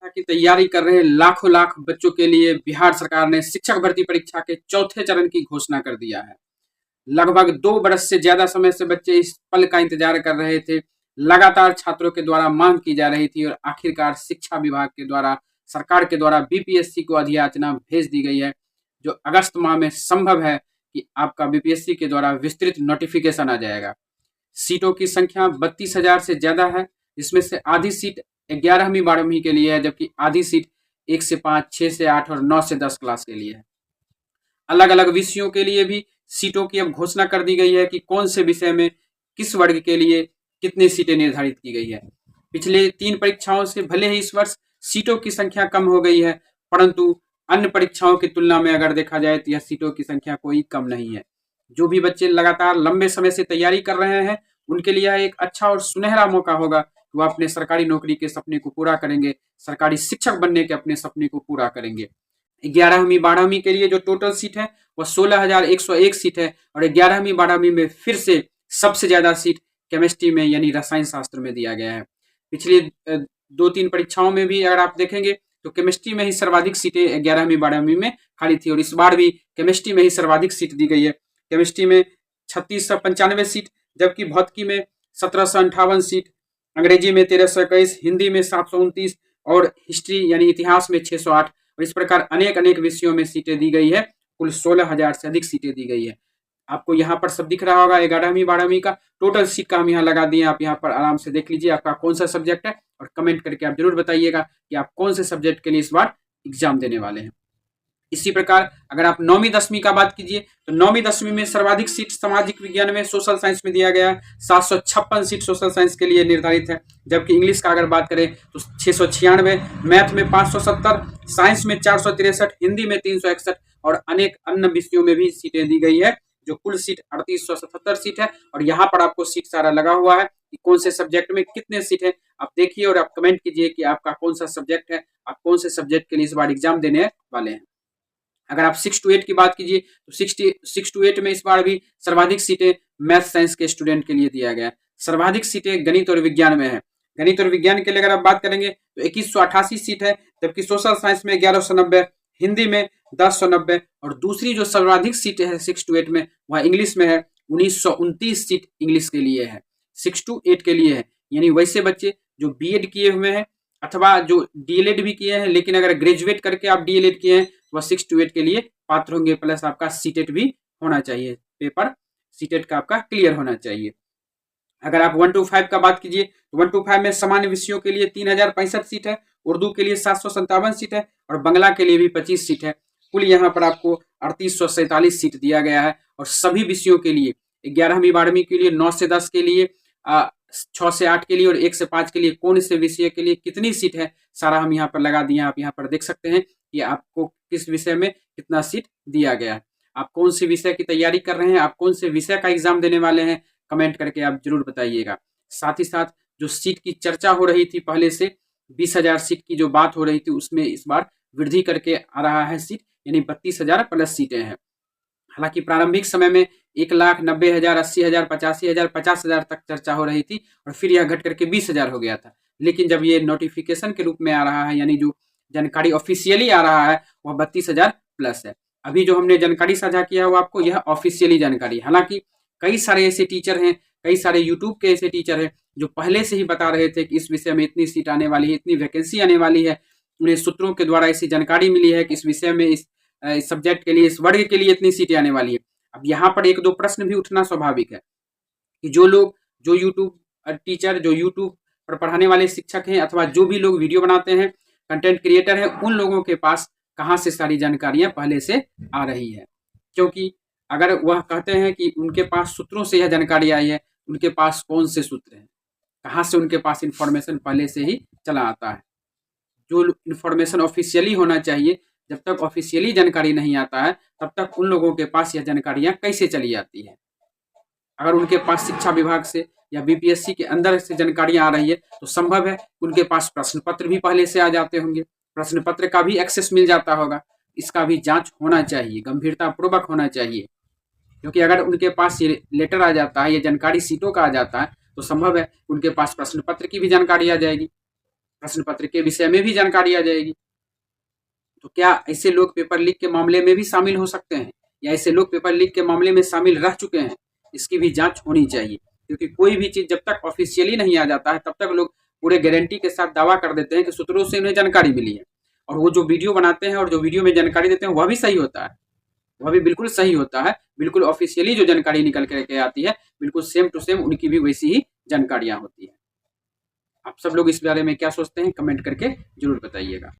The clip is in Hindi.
परीक्षा की तैयारी कर रहे लाखों लाख बच्चों के लिए बिहार सरकार ने शिक्षक भर्ती परीक्षा के चौथे चरण की घोषणा कर दिया है। लगभग 2 बरस से ज्यादा समय से बच्चे इस पल का इंतजार कर रहे थे। लगातार छात्रों के द्वारा मांग की जा रही थी और आखिरकार शिक्षा विभाग के द्वारा, सरकार के द्वारा बीपीएससी को अधियाचना भेज दी गई है, जो अगस्त माह में संभव है कि आपका बीपीएससी के द्वारा विस्तृत नोटिफिकेशन आ जाएगा। सीटों की संख्या 32,000 से ज्यादा है। इसमें से आधी सीट 11वीं 12वीं के लिए है, जबकि आधी सीट 1 से 5, 6 से 8 और 9 से 10 क्लास के लिए है। अलग अलग विषयों के लिए भी सीटों की अब घोषणा कर दी गई है कि कौन से विषय में किस वर्ग के लिए कितनी सीटें निर्धारित की गई है। पिछले 3 परीक्षाओं से भले ही इस वर्ष सीटों की संख्या कम हो गई है, परंतु अन्य परीक्षाओं की तुलना में अगर देखा जाए तो यह सीटों की संख्या कोई कम नहीं है। जो भी बच्चे लगातार लंबे समय से तैयारी कर रहे हैं, उनके लिए यह एक अच्छा और सुनहरा मौका होगा कि वह अपने सरकारी नौकरी के सपने को पूरा करेंगे, सरकारी शिक्षक बनने के अपने सपने को पूरा करेंगे। 11वीं 12वीं के लिए जो टोटल सीट है वह 16,101 सीट है और 11वीं 12वीं में फिर से सबसे ज्यादा सीट केमिस्ट्री में यानी रसायन शास्त्र में दिया गया है। पिछली 2-3 परीक्षाओं में भी अगर आप देखेंगे तो केमिस्ट्री में ही सर्वाधिक सीटें 11वीं 12वीं में खाली थी और इस बार भी केमिस्ट्री में ही सर्वाधिक सीट दी गई है। केमिस्ट्री में 3695 सीट, जबकि भौतिकी में 1758 सीट, अंग्रेजी में 1321, हिंदी में 729 और हिस्ट्री यानी इतिहास में 608 और इस प्रकार अनेक अनेक विषयों में सीटें दी गई है। कुल 16,000 से अधिक सीटें दी गई है। आपको यहाँ पर सब दिख रहा होगा 11वीं 12वीं का टोटल सीट का हम यहाँ लगा दिए। आप यहाँ पर आराम से देख लीजिए आपका कौन सा सब्जेक्ट है और कमेंट करके आप जरूर बताइएगा कि आप कौन से सब्जेक्ट के लिए इस बार एग्जाम देने वाले हैं। इसी प्रकार अगर आप 9वीं 10वीं का बात कीजिए तो 9वीं 10वीं में सर्वाधिक सीट सामाजिक विज्ञान में सोशल साइंस में दिया गया है। 756 सीट सोशल साइंस के लिए निर्धारित है, जबकि इंग्लिश का अगर बात करें तो 696, मैथ में 570, साइंस में 463, हिंदी में 361 और अनेक अन्य विषयों में भी सीटें दी गई है, जो कुल सीट 3877 सीट है। और यहाँ पर आपको सीट सारा लगा हुआ है कि कौन से सब्जेक्ट में कितने सीट है। आप देखिए और आप कमेंट कीजिए कि आपका कौन सा सब्जेक्ट है, आप कौन से सब्जेक्ट के लिए इस बार एग्जाम देने वाले हैं। अगर आप 6 to 8 की बात कीजिए तो 6 to 8 में इस बार भी सर्वाधिक सीटें मैथ साइंस के स्टूडेंट के लिए दिया गया है। सर्वाधिक सीटें गणित और विज्ञान में है। गणित और विज्ञान के लिए अगर आप बात करेंगे तो 2188 सीट है, जबकि सोशल साइंस में 1190, हिंदी में 1090 और दूसरी जो सर्वाधिक सीट है 6 to 8 में वह इंग्लिश में है। 1929 सीट इंग्लिश के लिए है, 6 to 8 के लिए है। यानी वैसे बच्चे जो बीएड किए हुए हैं अथवा जो डीएलएड भी किए हैं, लेकिन अगर ग्रेजुएट करके आप डीएलएड किए हैं वह 6 to 8 के लिए पात्र होंगे। प्लस आपका सीटेट भी होना चाहिए, पेपर सीटेट का आपका क्लियर होना चाहिए। अगर आप 1 to 5 का बात कीजिए तो 1 to 5 में सामान्य विषयों के लिए 3065 सीट है, उर्दू के लिए 757 सीट है और बांग्ला के लिए भी 25 सीट है। कुल यहाँ पर आपको 3847 सीट दिया गया है और सभी विषयों के लिए 11वीं 12वीं के लिए 9 से 10 के लिए 6 से 8 के लिए और 1 से 5 के लिए कौन से विषय के लिए कितनी सीट है सारा हम यहाँ पर लगा दिए। आप यहाँ पर देख सकते हैं कि आपको किस विषय में कितना सीट दिया गया है, आप कौन से विषय की तैयारी कर रहे हैं, आप कौन से विषय का एग्जाम देने वाले हैं, कमेंट करके आप जरूर बताइएगा। साथ ही साथ जो सीट की चर्चा हो रही थी पहले से 20,000 सीट की जो बात हो रही थी उसमें इस बार वृद्धि करके आ रहा है सीट, यानी 32,000 प्लस सीटें हैं। हालांकि प्रारंभिक समय में 1,90,000, 80,000, 85,000, 50,000 तक चर्चा हो रही थी और फिर यह घट करके 20,000 हो गया था। लेकिन जब ये नोटिफिकेशन के रूप में आ रहा है, यानी जो जानकारी ऑफिशियली आ रहा है वह 32,000 प्लस है। अभी जो हमने जानकारी साझा किया है वो आपको यह ऑफिशियली जानकारी। हालांकि कई सारे ऐसे टीचर हैं, कई सारे यूट्यूब के ऐसे टीचर हैं जो पहले से ही बता रहे थे कि इस विषय में इतनी सीट आने वाली है, इतनी वैकेंसी आने वाली है। उन्हें सूत्रों के द्वारा ऐसी जानकारी मिली है कि इस विषय में इस सब्जेक्ट के लिए, इस वर्ग के लिए इतनी सीटें आने वाली है। अब यहाँ पर 1-2 प्रश्न भी उठना स्वाभाविक है कि जो लोग, जो यूट्यूब टीचर, जो यूट्यूब पर पढ़ाने वाले शिक्षक हैं अथवा जो भी लोग वीडियो बनाते हैं, कंटेंट क्रिएटर हैं, उन लोगों के पास कहाँ से सारी जानकारियां पहले से आ रही है। क्योंकि अगर वह कहते हैं कि उनके पास सूत्रों से यह जानकारी आई है, उनके पास कौन से सूत्र हैं, कहाँ से उनके पास इंफॉर्मेशन पहले से ही चला आता है। जो इंफॉर्मेशन ऑफिशियली होना चाहिए, जब तक ऑफिशियली जानकारी नहीं आता है तब तक उन लोगों के पास यह जानकारियां कैसे चली जाती है। अगर उनके पास शिक्षा विभाग से या बीपीएससी के अंदर से जानकारियां आ रही है तो संभव है उनके पास प्रश्न पत्र भी पहले से आ जाते होंगे, प्रश्न पत्र का भी एक्सेस मिल जाता होगा। इसका भी जांच होना चाहिए, गंभीरता पूर्वक होना चाहिए। क्योंकि अगर उनके पास ये लेटर आ जाता है, ये जानकारी सीटों का आ जाता है तो संभव है उनके पास प्रश्न पत्र की भी जानकारी आ जाएगी। प्रश्न पत्र के विषय में भी जानकारी आ जाएगी। तो क्या ऐसे लोग पेपर लीक के मामले में भी शामिल हो सकते हैं, या ऐसे लोग पेपर लीक के मामले में शामिल रह चुके हैं? इसकी भी जांच होनी चाहिए, क्योंकि कोई भी चीज जब तक ऑफिशियली नहीं आ जाता है तब तक लोग पूरे गारंटी के साथ दावा कर देते हैं कि सूत्रों से उन्हें जानकारी मिली है, और वो जो वीडियो बनाते हैं और जो वीडियो में जानकारी देते हैं वह भी सही होता है, वह भी बिल्कुल सही होता है। बिल्कुल ऑफिशियली जो जानकारी निकल के आती है बिल्कुल सेम टू सेम उनकी भी वैसी ही जानकारियां होती है। आप सब लोग इस बारे में क्या सोचते हैं, कमेंट करके जरूर बताइएगा।